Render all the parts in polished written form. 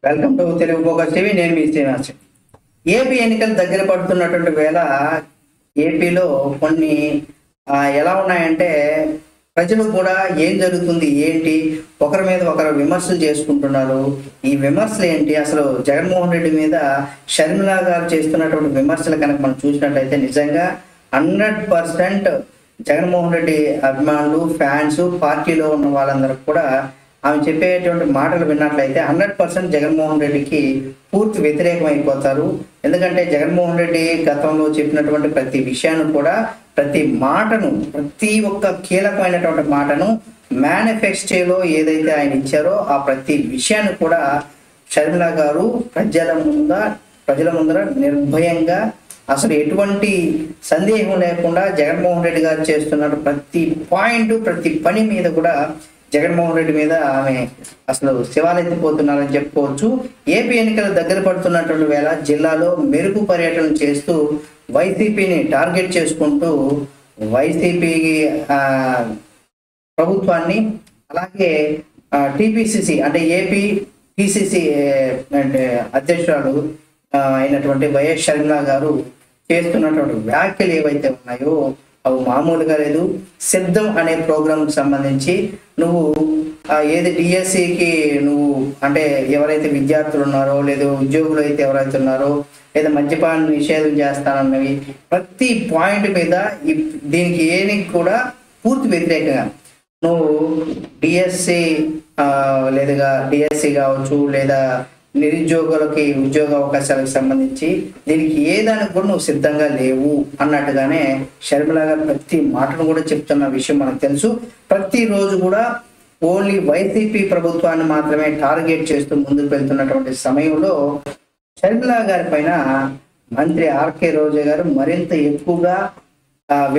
Welcome to Telugu focus TV. నేను మీ Srinivas. AP ఎన్నికలు దగ్గర పడుతున్నటువంటి వేళ ఏపీలో కొన్ని ఎలా ఉన్నాయంటే ప్రజలు కూడా ఏం జరుగుతుంది ఏంటి ఒకరి మీద ఒకరు విమర్శలు చేసుకుంటున్నారు. ఈ విమర్శలు ఏంటి, అసలు జగన్మోహన్ రెడ్డి మీద షర్మిల గారు చేస్తున్నటువంటి విమర్శలు కనుక మనం చూసినట్లయితే నిజంగా 100% జగన్మోహన్ రెడ్డి అభిమానులు, ఫ్యాన్స్, పార్టీలో ఉన్న వాళ్ళందరూ కూడా ఆమె చెప్పేటువంటి మాటలు విన్నట్లయితే 100% జగన్మోహన్ రెడ్డికి పూర్తి వ్యతిరేకం అయిపోతారు. ఎందుకంటే జగన్మోహన్ రెడ్డి గతంలో చెప్పినటువంటి ప్రతి విషయాన్ని కూడా, ప్రతి మాటను, ప్రతి ఒక్క కీలకమైనటువంటి మాటను మేనిఫెస్టోలో ఏదైతే ఆయన ఇచ్చారో ఆ ప్రతి విషయాన్ని కూడా షర్మిల గారు ప్రజల ముందర నిర్భయంగా, అసలు ఎటువంటి సందేహం లేకుండా జగన్మోహన్ రెడ్డి గారు చేస్తున్న ప్రతి పాయింట్, ప్రతి పని మీద కూడా జగన్మోహన్ రెడ్డి మీద ఆమె అసలు శివాలెత్తిపోతున్నారని చెప్పుకోవచ్చు. ఏపీ ఎన్నికలు దగ్గర పడుతున్నటువంటి వేళ జిల్లాలో మెరుపు పర్యటన చేస్తూ వైసీపీని టార్గెట్ చేసుకుంటూ వైసీపీ ప్రభుత్వాన్ని, అలాగే టీపీసీసీ అంటే ఏపీ పిసిసి అంటే అధ్యక్షురాలు అయినటువంటి వైఎస్ షర్మిల గారు చేస్తున్నటువంటి వ్యాఖ్యలు ఏవైతే ఉన్నాయో అవి మామూలుగా లేదు. సిద్ధం అనే ప్రోగ్రాంకి సంబంధించి నువ్వు ఏది డిఎస్సికి నువ్వు అంటే ఎవరైతే విద్యార్థులు ఉన్నారో, లేదా ఉద్యోగులు అయితే ఎవరైతే ఉన్నారో, లేదా మద్యపాన నిషేధం చేస్తానన్నవి ప్రతి పాయింట్ మీద దీనికి ఏనికి కూడా పూర్తి వ్యతిరేకంగా నువ్వు డిఎస్సి లేదా డిఎస్సి కావచ్చు, లేదా నిరుద్యోగులకి ఉద్యోగ అవకాశాలకు సంబంధించి దీనికి ఏ దానికి కూడా నువ్వు సిద్ధంగా లేవు అన్నట్టుగానే షర్మిల గారు ప్రతి మాటను కూడా చెప్తున్న విషయం మనకు తెలుసు. ప్రతిరోజు కూడా ఓన్లీ వైసీపీ ప్రభుత్వాన్ని మాత్రమే టార్గెట్ చేస్తూ ముందుకు వెళ్తున్నటువంటి సమయంలో షర్మిల గారి పైన మంత్రి ఆర్కే రోజా గారు మరింత ఎక్కువగా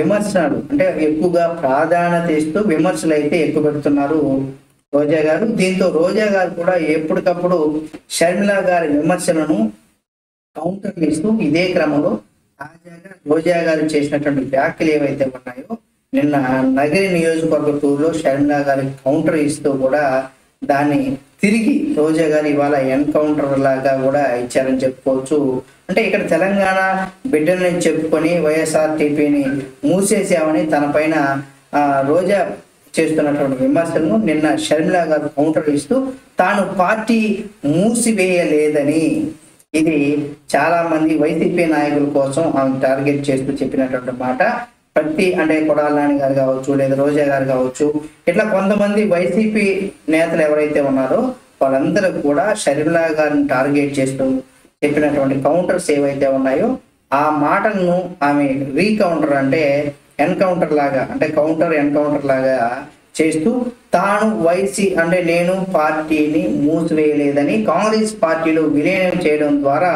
విమర్శలు అంటే ఎక్కువగా ప్రాధాన్యత ఇస్తూ విమర్శలు అయితే ఎక్కువ పెడుతున్నారు రోజా గారు. దీంతో రోజా గారు కూడా ఎప్పటికప్పుడు షర్మిల గారి విమర్శలను కౌంటర్లు ఇస్తూ ఇదే క్రమంలో తాజాగా రోజా గారు చేసినటువంటి వ్యాఖ్యలు ఏవైతే ఉన్నాయో నిన్న నగరి నియోజకవర్గ టూర్లో షర్మిల గారికి కౌంటర్ ఇస్తూ కూడా దాన్ని తిరిగి రోజా గారు ఇవాళ ఎన్కౌంటర్ లాగా కూడా ఇచ్చారని చెప్పుకోవచ్చు. అంటే ఇక్కడ తెలంగాణ బిడ్డలని చెప్పుకొని వైఎస్ఆర్టీపీని మూసేసామని తన పైన రోజా చేస్తున్నటువంటి విమర్శలను నిన్న షర్మిల గారు కౌంటర్ ఇస్తూ తాను పార్టీ మూసివేయలేదని, ఇది చాలా మంది వైసీపీ నాయకుల కోసం ఆమె టార్గెట్ చేస్తూ చెప్పినటువంటి మాట. అంటే కొడాల నాని గారు కావచ్చు, లేదా రోజా గారు కావచ్చు, ఇట్లా కొంతమంది వైసీపీ నేతలు ఎవరైతే ఉన్నారో వాళ్ళందరూ కూడా షర్మిల గారిని టార్గెట్ చేస్తూ చెప్పినటువంటి కౌంటర్స్ ఏవైతే ఉన్నాయో ఆ మాటలను ఆమె రీకౌంటర్ అంటే ఎన్కౌంటర్ లాగా, అంటే కౌంటర్ ఎన్కౌంటర్ లాగా చేస్తూ తాను అంటే నేను పార్టీని మూసివేయలేదని, కాంగ్రెస్ పార్టీలో విలీనం చేయడం ద్వారా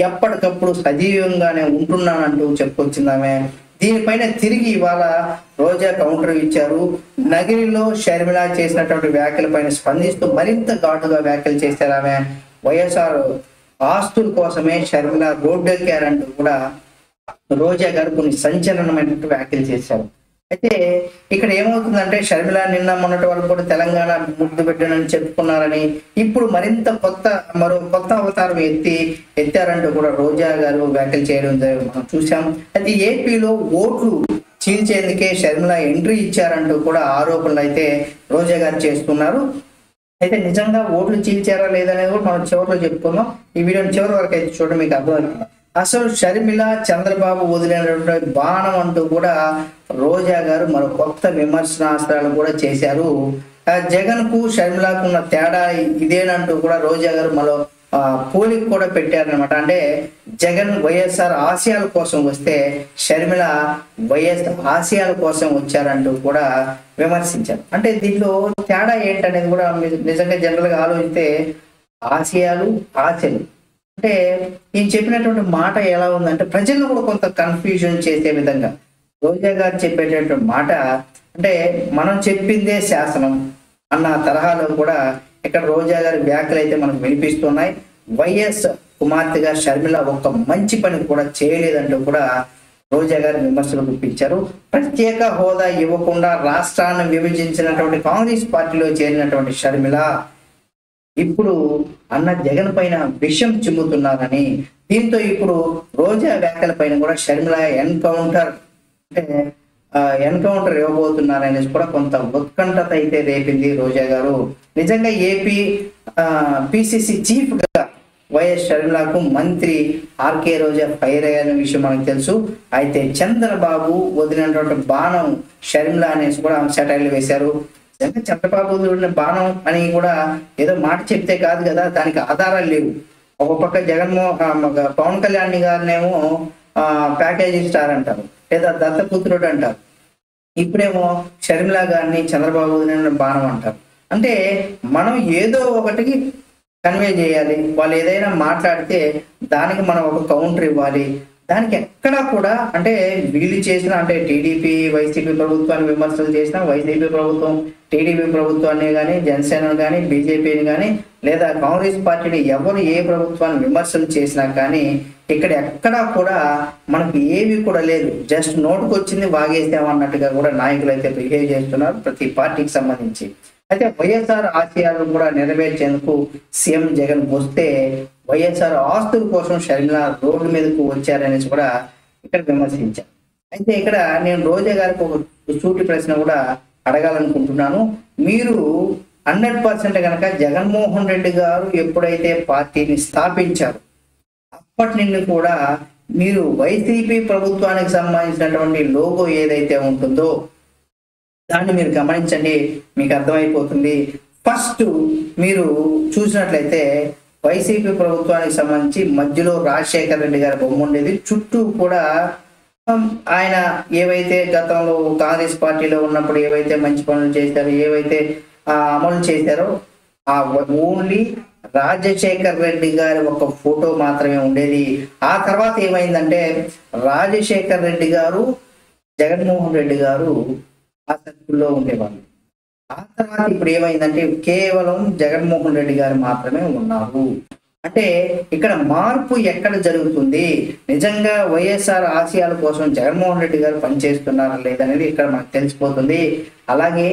ఎప్పటికప్పుడు సజీవంగానే ఉంటున్నానంటూ చెప్పుకొచ్చిందామె. దీనిపైన తిరిగి ఇవాళ రోజా కౌంటర్ ఇచ్చారు. నగిరిలో షర్మిల చేసినటువంటి వ్యాఖ్యల పైన స్పందిస్తూ మరింత ఘాటుగా వ్యాఖ్యలు చేశారు ఆమె. వైఎస్ఆర్ ఆస్తుల కోసమే షర్మిల రోడ్డెక్కారంటూ కూడా రోజా గారు కొన్ని సంచలనమైనటువంటి వ్యాఖ్యలు చేశారు. అయితే ఇక్కడ ఏమవుతుందంటే షర్మిల నిన్న మొన్నటి వరకు కూడా తెలంగాణ ముద్దు పెట్టానని చెప్పుకున్నారని ఇప్పుడు మరింత మరో కొత్త అవతారం ఎత్తారంటూ కూడా రోజా గారు వ్యాఖ్యలు చేయడం మనం చూసాం. అయితే ఏపీలో ఓట్లు చీల్చేందుకే షర్మిల ఎంట్రీ ఇచ్చారంటూ కూడా ఆరోపణలు అయితే రోజా గారు చేస్తున్నారు. అయితే నిజంగా ఓట్లు చీల్చారా లేదనేది కూడా మనం చివరిలో చెప్పుకుందాం. ఈ వీడియోని చివరి వరకు అయితే చూడడం మీకు అర్థమవుతుంది. అసలు షర్మిల చంద్రబాబు వదిలినటువంటి బాణం అంటూ కూడా రోజా గారు మరో కొత్త విమర్శనాస్త్రాలు కూడా చేశారు. జగన్ కు షర్మిలకు ఉన్న తేడా ఇదేనంటూ కూడా రోజా గారు మరో పోలిక కూడా పెట్టారనమాట. అంటే జగన్ వైఎస్ఆర్ ఆశయాల కోసం వస్తే షర్మిల వైఎస్ఆర్ ఆశయాల కోసం వచ్చారంటూ కూడా విమర్శించారు. అంటే దీంట్లో తేడా ఏంటనేది కూడా నిజంగా జనరల్ గా ఆలోచిస్తే ఆశయాలు, ఆశలు అంటే ఈయన చెప్పినటువంటి మాట ఎలా ఉందంటే ప్రజలను కూడా కొంత కన్ఫ్యూజన్ చేసే విధంగా రోజా గారు చెప్పేటటువంటి మాట, అంటే మనం చెప్పిందే శాసనం అన్న తరహాలో కూడా ఇక్కడ రోజా గారి వ్యాఖ్యలు అయితే మనకు వినిపిస్తున్నాయి. వైఎస్ కుమార్తెగా షర్మిల ఒక్క మంచి పని కూడా చేయలేదంటూ కూడా రోజా గారు విమర్శలు గుప్పించారు. ప్రత్యేక హోదా ఇవ్వకుండా రాష్ట్రాన్ని విభజించినటువంటి కాంగ్రెస్ పార్టీలో చేరినటువంటి షర్మిల ఇప్పుడు అన్న జగన్ పైన విషం చిమ్ముతున్నారని, దీంతో ఇప్పుడు రోజా వ్యాఖ్యల పైన కూడా షర్మిల ఎన్కౌంటర్ ఇవ్వబోతున్నారనేసి కూడా కొంత ఉత్కంఠత అయితే రేపింది రోజా గారు. నిజంగా ఏపీ పిసిసి చీఫ్ గా వైఎస్ షర్మిలకు మంత్రి ఆర్కే రోజా ఫైర్ అయ్యారనే విషయం మనకు తెలుసు. అయితే చంద్రబాబు వదిలినటువంటి బాణం షర్మిల అనేసి కూడా సెటైర్లు వేశారు. చంద్రబాబు వదిలిన బాణం అని కూడా ఏదో మాట చెప్తే కాదు కదా, దానికి ఆధారాలు లేవు. ఒక పక్క పవన్ కళ్యాణ్ గారినేమో ప్యాకేజీ స్టార్ అంటారు, లేదా దత్తపుత్రుడు అంటారు. ఇప్పుడేమో షర్మిల గారిని చంద్రబాబు వదిలిన బాణం అంటారు. అంటే మనం ఏదో ఒకటికి కన్వే చేయాలి. వాళ్ళు ఏదైనా మాట్లాడితే దానికి మనం ఒక కౌంటర్ ఇవ్వాలి. దానికి ఎక్కడా కూడా అంటే వీళ్ళు చేసిన అంటే టీడీపీ వైసీపీ ప్రభుత్వాన్ని విమర్శలు చేసిన, వైసీపీ ప్రభుత్వం టీడీపీ ప్రభుత్వాన్ని కానీ, జనసేనను కానీ, బీజేపీని కానీ, లేదా కాంగ్రెస్ పార్టీని ఎవరు ఏ ప్రభుత్వాన్ని విమర్శలు చేసినా కానీ ఇక్కడ ఎక్కడా కూడా మనకు ఏవి కూడా లేదు. జస్ట్ నోటుకు వచ్చింది వాగేసామన్నట్టుగా కూడా నాయకులు అయితే బిహేవ్ చేస్తున్నారు ప్రతి పార్టీకి సంబంధించి. అయితే వైఎస్ఆర్ ఆశయాలను కూడా నెరవేర్చేందుకు సీఎం జగన్ వస్తే వైఎస్ఆర్ ఆస్తుల కోసం షర్మిల రోడ్డు మీదకు వచ్చారనేసి కూడా ఇక్కడ విమర్శించారు. అయితే ఇక్కడ నేను రోజా గారికి ఒక సూటి ప్రశ్న కూడా అడగాలనుకుంటున్నాను. మీరు 100% కనుక జగన్మోహన్ రెడ్డి గారు ఎప్పుడైతే పార్టీని స్థాపించారు అప్పటి నుండి కూడా మీరు వైసీపీ ప్రభుత్వానికి సంబంధించినటువంటి లోగో ఏదైతే ఉంటుందో దాన్ని మీరు గమనించండి, మీకు అర్థమైపోతుంది. ఫస్ట్ మీరు చూసినట్లయితే వైసీపీ ప్రభుత్వానికి సంబంధించి మధ్యలో రాజశేఖర్ రెడ్డి గారి బొమ్మ ఉండేది. చుట్టూ కూడా ఆయన ఏవైతే గతంలో కాంగ్రెస్ పార్టీలో ఉన్నప్పుడు ఏవైతే మంచి పనులు చేశారో, ఏవైతే అమలు చేశారో ఆ ఓన్లీ రాజశేఖర్ రెడ్డి గారి ఒక ఫోటో మాత్రమే ఉండేది. ఆ తర్వాత ఏమైందంటే రాజశేఖర్ రెడ్డి గారు, జగన్మోహన్ రెడ్డి గారు ఆ సర్కిల్లో ఉండేవాళ్ళు. ఆ తర్వాత ఇప్పుడు ఏమైందంటే కేవలం జగన్మోహన్ రెడ్డి గారు మాత్రమే ఉన్నారు. అంటే ఇక్కడ మార్పు ఎక్కడ జరుగుతుంది, నిజంగా వైఎస్ఆర్ ఆశయాల కోసం జగన్మోహన్ రెడ్డి గారు పనిచేస్తున్నారా లేదనేది ఇక్కడ మనకు తెలిసిపోతుంది. అలాగే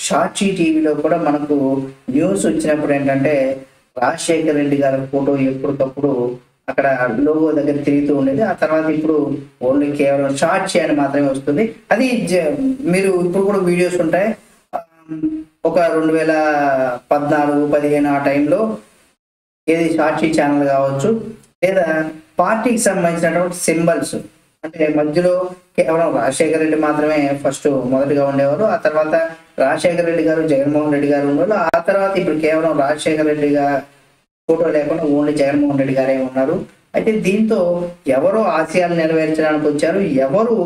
సాక్షి టీవీలో కూడా మనకు న్యూస్ వచ్చినప్పుడు ఏంటంటే రాజశేఖర్ రెడ్డి గారి ఫోటో ఎప్పటికప్పుడు అక్కడ లోగో దగ్గర తిరుగుతూ ఉండేది. ఆ తర్వాత ఇప్పుడు ఓన్లీ కేవలం సాక్షి అని మాత్రమే వస్తుంది. అది మీరు ఇప్పుడు కూడా వీడియోస్ ఉంటాయి. ఒక 2014-15 ఆ టైంలో ఏది సాక్షి ఛానల్ కావచ్చు, లేదా పార్టీకి సంబంధించినటువంటి సింబల్స్ అంటే మధ్యలో కేవలం రాజశేఖర రెడ్డి మాత్రమే ఫస్ట్ మొదటిగా ఉండేవారు. ఆ తర్వాత రాజశేఖర రెడ్డి గారు, జగన్మోహన్ రెడ్డి గారు ఉండేవారు. ఆ తర్వాత ఇప్పుడు కేవలం రాజశేఖర రెడ్డి గారు ఫోటో లేకుండా ఓన్లీ జగన్మోహన్ రెడ్డి గారే ఉన్నారు. అయితే దీంతో ఎవరు ఆశయాలు నెరవేర్చడానికి వచ్చారు, ఎవరు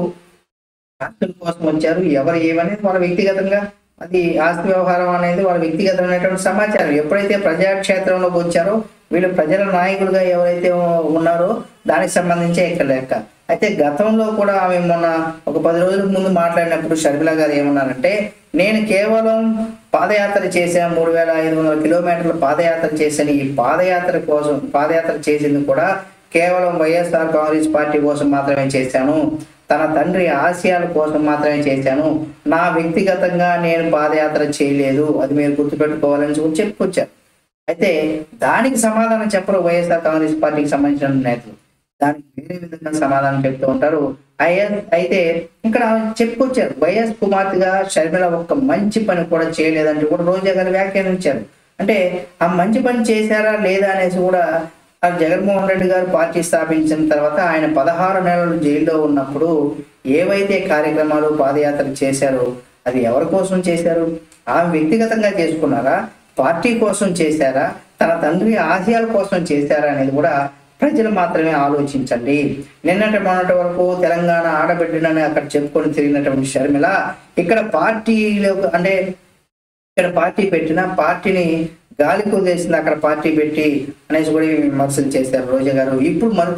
ఆస్తుల కోసం వచ్చారు, ఎవరు ఏమనేది వాళ్ళ వ్యక్తిగతంగా, అది ఆస్తి వ్యవహారం అనేది వాళ్ళ వ్యక్తిగతమైనటువంటి సమాచారం. ఎప్పుడైతే ప్రజాక్షేత్రంలోకి వచ్చారో వీళ్ళు ప్రజల నాయకులుగా ఎవరైతే ఉన్నారో దానికి సంబంధించే ఇక్కడ లెక్క. అయితే గతంలో కూడా ఆమె మొన్న ఒక 10 రోజుల ముందు మాట్లాడినప్పుడు షర్మిల గారు ఏమన్నారంటే, నేను కేవలం పాదయాత్ర చేశాను, 3500 కిలోమీటర్ల పాదయాత్ర చేశాను. ఈ పాదయాత్ర చేసింది కూడా కేవలం వైఎస్ఆర్ కాంగ్రెస్ పార్టీ కోసం మాత్రమే చేశాను, తన తండ్రి ఆశయాల కోసం మాత్రమే చేశాను, నా వ్యక్తిగతంగా నేను పాదయాత్ర చేయలేదు, అది మీరు గుర్తుపెట్టుకోవాలని చెప్పుకొచ్చారు. అయితే దానికి సమాధానం చెప్పరు వైఎస్ఆర్ కాంగ్రెస్ పార్టీకి సంబంధించిన నేతలు, దానికి వేరే విధంగా సమాధానం చెప్తూ ఉంటారు. అయితే ఇక్కడ చెప్పుకొచ్చారు వైఎస్ కుమార్తెగా షర్మిల ఒక్క మంచి పని కూడా చేయలేదంటూ కూడా రోజా గారు వ్యాఖ్యానించారు. అంటే ఆ మంచి పని చేశారా లేదా అనేసి కూడా జగన్మోహన్ రెడ్డి గారు పార్టీ స్థాపించిన తర్వాత ఆయన 16 నెలలు జైల్లో ఉన్నప్పుడు ఏవైతే కార్యక్రమాలు పాదయాత్ర చేశారో అది ఎవరి కోసం చేశారు, ఆమె వ్యక్తిగతంగా చేసుకున్నారా, పార్టీ కోసం చేశారా, తన తండ్రి ఆశయాల కోసం చేశారా అనేది కూడా ప్రజలు మాత్రమే ఆలోచించండి. మొన్నటి వరకు తెలంగాణ ఆడబిడ్డనని అక్కడ చెప్పుకొని తిరిగినటువంటి షర్మిల ఇక్కడ పార్టీలో అంటే ఇక్కడ పార్టీ పెట్టిన పార్టీని గాలి కుదేసింది, అక్కడ పార్టీ పెట్టి అనేసి కూడా విమర్శలు చేశారు రోజా గారు. ఇప్పుడు మరో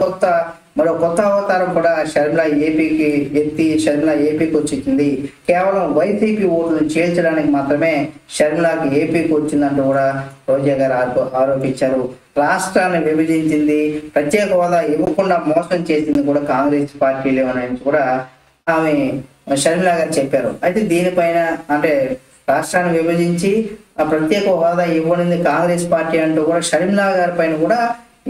కొత్త అవతారం కూడా షర్మిల ఏపీకి వచ్చింది. కేవలం వైసీపీ ఓట్లను చేల్చడానికి మాత్రమే షర్మిలకి ఏపీకి వచ్చిందంటూ కూడా రోజా గారు ఆరోపించారు. రాష్ట్రాన్ని విభజించింది, ప్రత్యేక హోదా ఇవ్వకుండా మోసం చేసింది కూడా కాంగ్రెస్ పార్టీలో అనేది కూడా ఆమె షర్మిల గారు చెప్పారు. అయితే దీనిపైన అంటే రాష్ట్రాన్ని విభజించి ఆ ప్రత్యేక హోదా ఇవ్వనింది కాంగ్రెస్ పార్టీ అంటూ కూడా షర్మిలా గారి పైన కూడా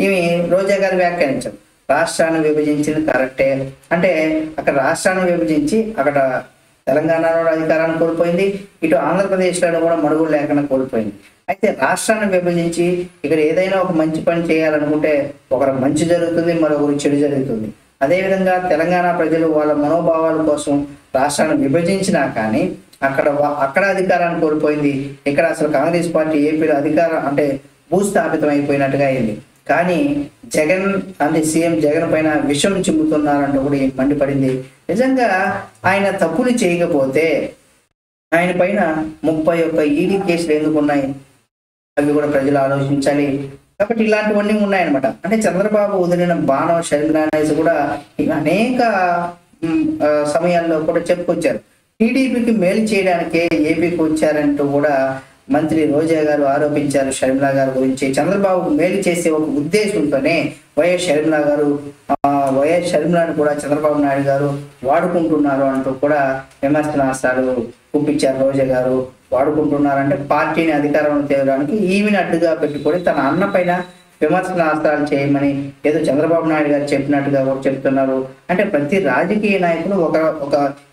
ఈమె రోజా గారు వ్యాఖ్యానించారు. రాష్ట్రాన్ని విభజించింది కరెక్టే, అంటే అక్కడ రాష్ట్రాన్ని విభజించి అక్కడ తెలంగాణలో అధికారాన్ని కోల్పోయింది, ఇటు ఆంధ్రప్రదేశ్లో కూడా మడుగులు లేకుండా కోల్పోయింది. అయితే రాష్ట్రాన్ని విభజించి ఇక్కడ ఏదైనా ఒక మంచి పని చేయాలనుకుంటే ఒకరు మంచి జరుగుతుంది, మరొకరు చెడు జరుగుతుంది. అదేవిధంగా తెలంగాణ ప్రజలు వాళ్ళ మనోభావాల కోసం రాష్ట్రాన్ని విభజించినా కానీ అక్కడ అధికారాన్ని కోల్పోయింది. ఇక్కడ అసలు కాంగ్రెస్ పార్టీ ఏపీలో అధికారం అంటే భూస్థాపితం అయిపోయినట్టుగా అయింది. కానీ జగన్ అంటే సీఎం జగన్ పైన విషం చిమ్ముతున్నారంటూ కూడా మండిపడింది. నిజంగా ఆయన తప్పులు చేయకపోతే ఆయన పైన 31 ఈడీ కేసులు ఎందుకు ఉన్నాయి, అవి కూడా ప్రజలు ఆలోచించాలి. కాబట్టి ఇలాంటివన్నీ ఉన్నాయన్నమాట. అంటే చంద్రబాబు వదిలిన బాణం షర్మిలా అనేసి కూడా అనేక సమయాల్లో కూడా చెప్పుకొచ్చారు. టీడీపీకి మేలు చేయడానికే ఏపీకి వచ్చారంటూ కూడా మంత్రి రోజా గారు ఆరోపించారు షర్మిలా గారి గురించి. చంద్రబాబుకు మేలు చేసే ఒక ఉద్దేశంతోనే వైఎస్ షర్మిలాని కూడా చంద్రబాబు నాయుడు గారు వాడుకుంటున్నారు అంటూ కూడా విమర్శనాస్త్రాలు చూపించారు. రోజా గారు వాడుకుంటున్నారంటే పార్టీని అధికారంలో తేవడానికి ఈమెను అడ్డుగా పెట్టుకొని తన అన్న పైన విమర్శనాస్త్రాలు చేయమని ఏదో చంద్రబాబు నాయుడు గారు చెప్పినట్టుగా కూడా చెప్తున్నారు. అంటే ప్రతి రాజకీయ నాయకులు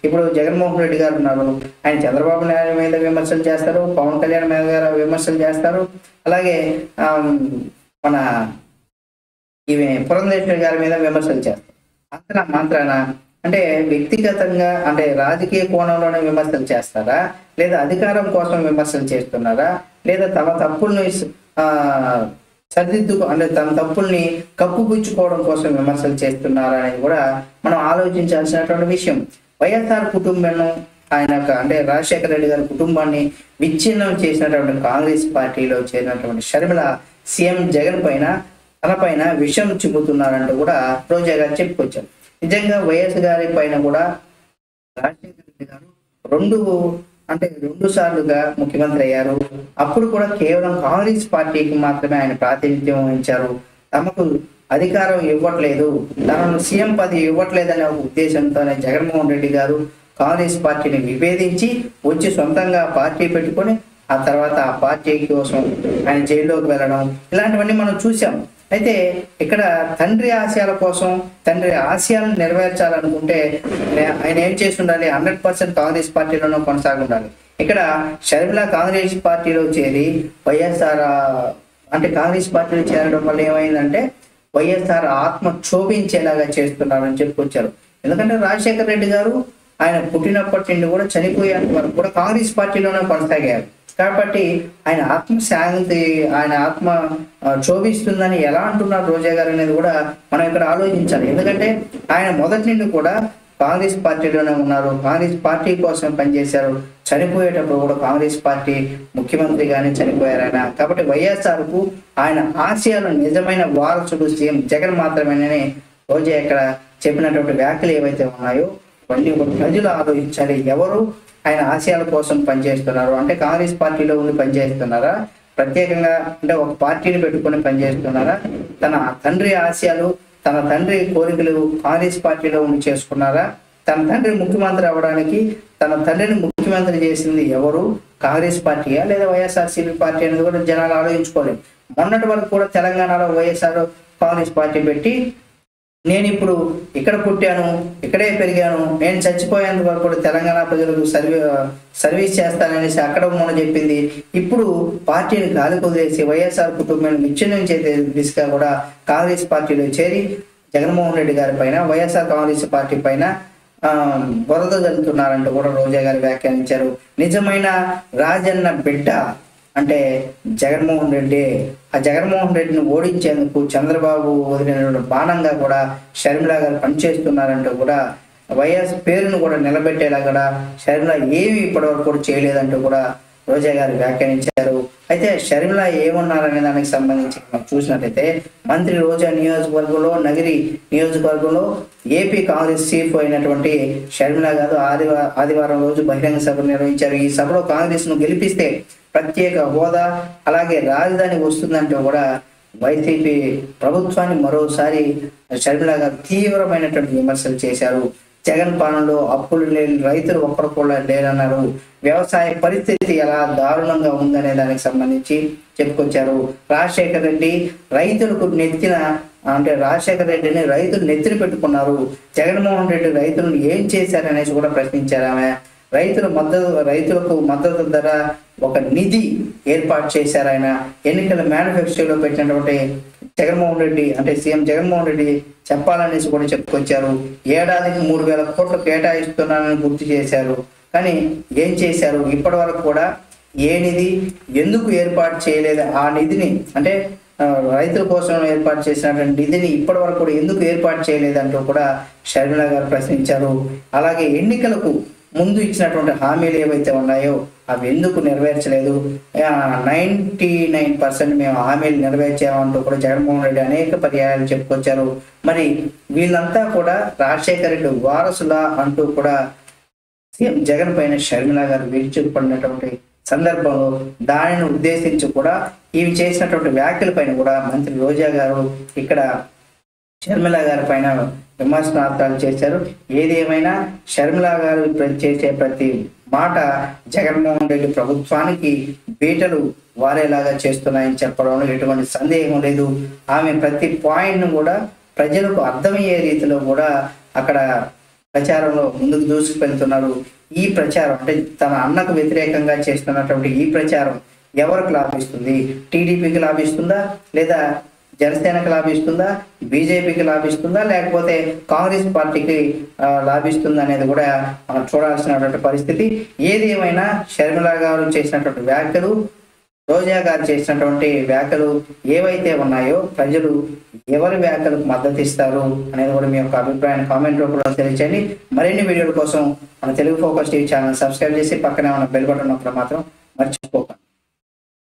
ఇప్పుడు జగన్మోహన్ రెడ్డి గారు ఉన్నారు, ఆయన చంద్రబాబు నాయుడు మీద విమర్శలు చేస్తారు, పవన్ కళ్యాణ్ మీద విమర్శలు చేస్తారు, అలాగే మన ఈమె పురంధేశ్వరి గారి మీద విమర్శలు చేస్తారు. అంతనా మాత్రాన అంటే వ్యక్తిగతంగా అంటే రాజకీయ కోణంలోనే విమర్శలు చేస్తారా, లేదా అధికారం కోసం విమర్శలు చేస్తున్నారా, లేదా తమ తప్పుల్ని అంటే తన తప్పుల్ని కప్పుపుచ్చుకోవడం కోసం విమర్శలు చేస్తున్నారా అనేది కూడా మనం ఆలోచించాల్సినటువంటి విషయం. వైఎస్ఆర్ కుటుంబం అంటే రాజశేఖర రెడ్డి గారి కుటుంబాన్ని విచ్ఛిన్నం చేసినటువంటి కాంగ్రెస్ పార్టీలో చేరినటువంటి షర్మిల సీఎం జగన్ పైన తన పైన విషం చిమ్ముతున్నారంటూ కూడా రోజా గారు చెప్పుకొచ్చారు. నిజంగా వైఎస్ గారి పైన కూడా రాజశేఖర రెడ్డి గారు రెండు సార్లుగా ముఖ్యమంత్రి అయ్యారు. అప్పుడు కూడా కేవలం కాంగ్రెస్ పార్టీకి మాత్రమే ఆయన ప్రాతినిధ్యం వహించారు. తమకు అధికారం ఇవ్వట్లేదు, తనను సీఎం పదవి ఇవ్వట్లేదనే ఒక ఉద్దేశంతోనే జగన్మోహన్ రెడ్డి గారు కాంగ్రెస్ పార్టీని విభేదించి వచ్చి సొంతంగా పార్టీ పెట్టుకొని ఆ తర్వాత ఆ పార్టీ కోసం ఆయన జైల్లోకి వెళ్ళడం, ఇలాంటివన్నీ మనం చూసాం. అయితే ఇక్కడ తండ్రి ఆశయాలను నెరవేర్చాలనుకుంటే ఆయన ఏం చేసి ఉండాలి, 100% కాంగ్రెస్ పార్టీలోనూ కొనసాగి ఉండాలి. ఇక్కడ షర్మిల కాంగ్రెస్ పార్టీలో చేరి కాంగ్రెస్ పార్టీలో చేరడం వల్ల ఏమైందంటే వైఎస్ఆర్ ఆత్మ క్షోభించేలాగా చేస్తున్నారని చెప్పుకొచ్చారు. ఎందుకంటే రాజశేఖర రెడ్డి గారు ఆయన పుట్టినప్పటి నుండి కూడా చనిపోయేంత వరకు కూడా కాంగ్రెస్ పార్టీలోనే కొనసాగారు. కాబట్టి ఆయన ఆత్మ క్షోభిస్తుందని ఎలా అంటున్నారు రోజా గారు అనేది కూడా మనం ఇక్కడ ఆలోచించాలి. ఎందుకంటే ఆయన మొదటి నుండి కూడా కాంగ్రెస్ పార్టీలోనే ఉన్నారు, కాంగ్రెస్ పార్టీ కోసం పనిచేశారు. చనిపోయేటప్పుడు కూడా కాంగ్రెస్ పార్టీ ముఖ్యమంత్రిగానే చనిపోయారు ఆయన. కాబట్టి వైఎస్ఆర్ కు ఆయన ఆశయాలు నిజమైన వారసుడు సీఎం జగన్ మాత్రమేనని రోజా ఇక్కడ చెప్పినటువంటి వ్యాఖ్యలు ఏవైతే ఉన్నాయో ఇవన్నీ ప్రజలు ఆలోచించాలి. ఎవరు ఆయన ఆశయాల కోసం పనిచేస్తున్నారు అంటే కాంగ్రెస్ పార్టీలో ఉండి పనిచేస్తున్నారా, ప్రత్యేకంగా అంటే ఒక పార్టీని పెట్టుకొని పనిచేస్తున్నారా, తన తండ్రి ఆశయాలు తన తండ్రి కోరికలు కాంగ్రెస్ పార్టీలో ఉండి చేసుకున్నారా, తన తండ్రి ముఖ్యమంత్రి అవ్వడానికి తన తండ్రిని ముఖ్యమంత్రి చేసింది ఎవరు, కాంగ్రెస్ పార్టీయా లేదా వైఎస్ఆర్సీపీ పార్టీ అనేది కూడా జనాలు ఆలోచించుకోలేదు. మొన్నటి వరకు కూడా తెలంగాణలో వైఎస్ఆర్ కాంగ్రెస్ పార్టీ పెట్టి నేను ఇప్పుడు ఇక్కడ పుట్టాను, ఇక్కడే పెరిగాను, నేను చచ్చిపోయేంత వరకు కూడా తెలంగాణ ప్రజలకు సర్వీస్ చేస్తాననేసి అక్కడ మొన్న చెప్పింది. ఇప్పుడు పార్టీని గాలి కుదిలేసి వైఎస్ఆర్ కుటుంబాన్ని విచ్ఛిన్నం చేసే దిశగా కూడా కాంగ్రెస్ పార్టీలో చేరి జగన్మోహన్ రెడ్డి గారి పైన వైఎస్ఆర్ కాంగ్రెస్ పార్టీ పైన బురద జల్లుతున్నారంటూ కూడా రోజా గారు వ్యాఖ్యానించారు. నిజమైన రాజన్న బిడ్డ అంటే జగన్మోహన్ రెడ్డి. ఆ జగన్మోహన్ రెడ్డిని ఓడించేందుకు చంద్రబాబు వదిలిన బాణంగా కూడా షర్మిల గారు పనిచేస్తున్నారంటూ కూడా వైఎస్ పేరును కూడా నిలబెట్టేలా కూడా షర్మిల ఏమి ఇప్పటివరకు కూడా చేయలేదంటూ కూడా రోజా గారు వ్యాఖ్యానించారు. అయితే షర్మిల ఏమన్నారనే దానికి సంబంధించి మనం చూసినట్లయితే మంత్రి రోజా నియోజకవర్గంలో నగిరి నియోజకవర్గంలో ఏపీ కాంగ్రెస్ చీఫ్ అయినటువంటి షర్మిల గారు ఆదివారం రోజు బహిరంగ సభ నిర్వహించారు. ఈ సభలో కాంగ్రెస్ ను గెలిపిస్తే ప్రత్యేక హోదా అలాగే రాజధాని వస్తుందంటూ కూడా వైసీపీ ప్రభుత్వాన్ని మరోసారి షర్మిల గారు తీవ్రమైనటువంటి విమర్శలు చేశారు. జగన్ పాలనలో అప్పులు లేని రైతులు ఒక్కరు కూడా లేరన్నారు. వ్యవసాయ పరిస్థితి ఎలా దారుణంగా ఉందనే దానికి సంబంధించి చెప్పుకొచ్చారు. రాజశేఖర రెడ్డి రైతులకు రాజశేఖర రెడ్డిని రైతులు నెత్తిన పెట్టుకున్నారు. జగన్మోహన్ రెడ్డి రైతులను ఏం చేశారనేసి కూడా ప్రశ్నించారు ఆమె. రైతులకు మద్దతు ధర ఒక నిధి ఏర్పాటు చేశారు ఆయన. ఎన్నికల మేనిఫెస్టోలో పెట్టినటువంటి జగన్మోహన్ రెడ్డి సీఎం జగన్మోహన్ రెడ్డి చెప్పాలనేసి కూడా చెప్పుకొచ్చారు. ఏడాదికి 3,000 కోట్లు కేటాయిస్తున్నానని గుర్తు చేశారు. కానీ ఏం చేశారు? ఇప్పటి వరకు కూడా ఏ నిధి ఎందుకు ఏర్పాటు చేయలేదు? ఆ నిధిని రైతుల కోసం ఏర్పాటు చేసినటువంటి నిధిని ఇప్పటి వరకు కూడా ఎందుకు ఏర్పాటు చేయలేదంటూ కూడా షర్మిల గారు ప్రశ్నించారు. అలాగే ఎన్నికలకు ముందు ఇచ్చినటువంటి హామీలు ఏవైతే ఉన్నాయో అవి ఎందుకు నెరవేర్చలేదు? 99% మేము హామీలు నెరవేర్చామంటూ కూడా జగన్మోహన్ రెడ్డి అనేక పర్యాయాలు చెప్పుకొచ్చారు. మరి వీళ్ళంతా కూడా రాజశేఖర రెడ్డి వారసులా అంటూ కూడా సీఎం జగన్ పైన షర్మిల గారు విరుచుకుపడినటువంటి సందర్భంలో దానిని ఉద్దేశించి కూడా ఇవి చేసినటువంటి వ్యాఖ్యల పైన కూడా మంత్రి రోజా గారు ఇక్కడ షర్మిల గారి పైన విమర్శనార్థాలు చేశారు. ఏది ఏమైనా షర్మిల గారు చేసే ప్రతి మాట జగన్మోహన్ రెడ్డి ప్రభుత్వానికి బీటలు వారేలాగా చేస్తున్నాయని చెప్పడంలో ఎటువంటి సందేహం లేదు. ఆమె ప్రతి పాయింట్ను కూడా ప్రజలకు అర్థమయ్యే రీతిలో కూడా అక్కడ ప్రచారంలో ముందుకు దూసుకువెళ్తున్నారు. ఈ ప్రచారం తన అన్నకు వ్యతిరేకంగా చేస్తున్నటువంటి ఈ ప్రచారం ఎవరికి లాభిస్తుంది? టీడీపీకి లాభిస్తుందా, లేదా జనసేనకు లాభిస్తుందా, బీజేపీకి లాభిస్తుందా, లేకపోతే కాంగ్రెస్ పార్టీకి లాభిస్తుందా అనేది కూడా మనం చూడాల్సినటువంటి పరిస్థితి. ఏది ఏమైనా షర్మిల గారు చేసినటువంటి వ్యాఖ్యలు, రోజా గారు చేసినటువంటి వ్యాఖ్యలు ఏవైతే ఉన్నాయో ప్రజలు ఎవరి వ్యాఖ్యలకు మద్దతు ఇస్తారు అనేది కూడా మీ యొక్క అభిప్రాయాన్ని కామెంట్ రూపంలో తెలియచేయండి. మరిన్ని వీడియోల కోసం మన Telugu focus TV channel subscribe చేసి పక్కనే ఉన్న బెల్ బటన్ నొక్కడం మాత్రం మర్చిపోకండి.